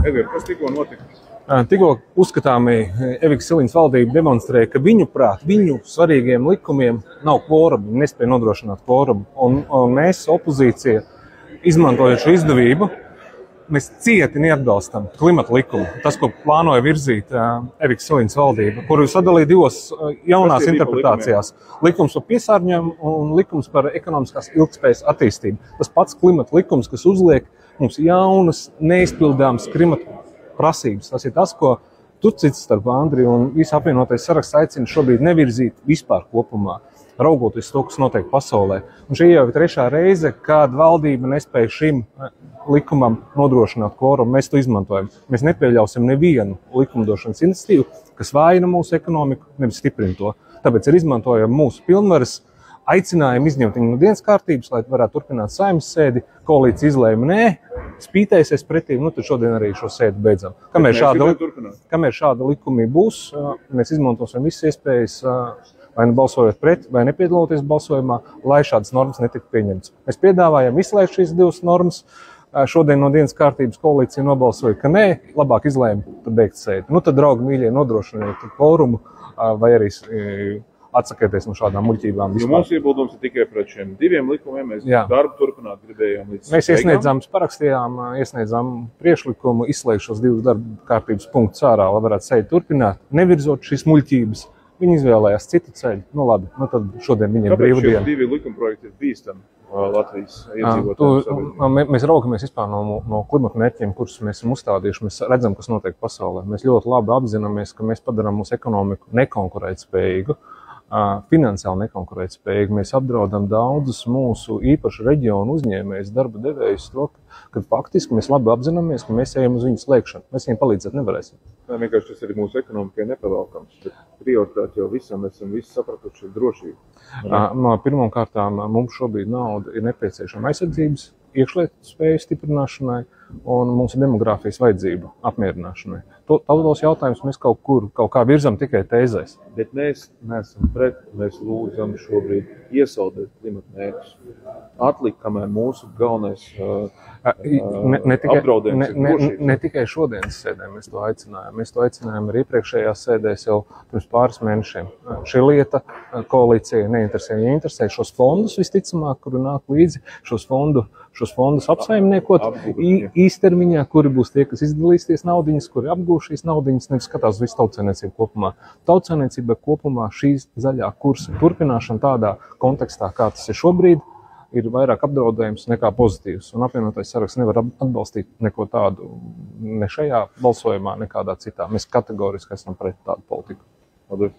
Edgars, kas tikko notika? Tikko uzskatāmī Evikas Siliņas valdība demonstrēja, ka viņu svarīgiem likumiem nav kvoruma, nespēja nodrošināt kvorumu. Un mēs, opozīcija, izmantojot šo izdevību, mēs cieti neatbalstam klimata likumu. Tas, ko plānoja virzīt Evikas Siliņas valdība, kuru sadalīja divos jaunās interpretācijās. Likums par piesārņojumu un likums par ekonomiskās ilgtspējas attīstību. Tas pats klimata likums, kas uzliek mums jaunas, neizpildāmas klimata prasības. Tas ir tas, ko tu cits starp Andriju un visu apvienotais saraksts aicina šobrīd nevirzīt vispār kopumā, raugoties to, kas notiek pasaulē. Un šī jau ir trešā reize, kad valdība nespēja šim likumam nodrošināt kvorumu. Mēs to izmantojam. Mēs nepieļausim nevienu likumdošanas iniciatīvu, kas vājina mūsu ekonomiku, nevis stiprina to. Tāpēc ir izmantojam mūsu pilnvaras, aicinājumu izņemt viņu no dienas kārtības, lai varētu turpināt saeimas sēdi. Koalīcija izlēma nē, spītēsies pretī, tad šodien arī šo sēdi beidzam. Kamēr šāda likumi būs, mēs izmantosim visas iespējas, vai nu balsojot pret, vai nepiedaloties balsojumā, lai šādas normas netiktu pieņemtas. Mēs piedāvājam izslēgt šīs divas normas. Šodien no dienas kārtības koalīcija nobalsoja, ka nē, labāk izlēma, tad beigt sēdi. Tad, draugi mīļie, nodrošiniet kvorumu, vai arī atsakieties no šādām muļķībām. Jo mūsu iebildums ir tikai pret šiem diviem likumiem. Mēs darbu turpināt gribējām līdz mēs iesniedzām priekšlikumu izslēgt šos divus darba kārtības punktus ārā, lai varētu sēdi turpināt, nevirzot šīs muļķības. Viņi izvēlējās citu ceļu. Labi, tad šodien viņiem brīvdiena. Kāpēc šie divi likumprojekti ir bīstami Latvijas iedzīvotājiem? Mēs raugamies vispār no klimata mērķiem, kurus mēs esam uzstādījuši. Mēs redzam, kas notiek pasaulē. Mēs ļoti labi apzināmies, ka mēs padarām mūsu ekonomiku nekonkurētspējīgu, finansiāli nekonkurētspējīgi. Mēs apdraudam daudzus mūsu īpaši reģionu uzņēmējus, darba devējus to, ka faktiski mēs labi apzināmies, ka mēs ejam uz viņu slēgšanu. Mēs viņiem palīdzēt nevarēsim. Vienkārši tas arī mūsu ekonomikai nepavēlkams. Prioritāte jau visam, mēs esam visi sapratuši ir drošība. Pirmām kārtām mums šobrīd nauda ir nepieciešama aizsardzības, iekšlietu spēju stiprināšanai un mums ir demogrāfijas vajadzību apmierināšanai. Tādos jautājumus mēs kaut kā virzam tikai tēzēs. Bet mēs neesam pret, mēs lūdzam šobrīd iesaldēt klimata mērķus. Atlikt, kamēr mūsu galvenais apdraudējums ir drošība. Ne tikai šodienas sēdē mēs to aicinājām. Mēs to aicinājām arī iepriekšējās sēdēs jau pirms pāris mēnešiem. Šī lieta koalīcija neinteresē. Ja interesē šos fondus visticamāk, kuri nāk līdzi, šos fondus apsaimniekot īstermiņā, kuri būs tie, kas izdalīsies naudiņas, kuri apgūs šīs naudiņas, nevis skatās visu tautsaimniecību kopumā. Tautsaimniecībai kopumā šīs zaļā kursa turpināšana tādā kontekstā, kā tas ir šobrīd, ir vairāk apdraudējums nekā pozitīvs. Un apvienotais saraksts nevar atbalstīt neko tādu ne šajā balsojumā, nekādā citā. Mēs kategoriski esam pret tādu politiku. Paldies.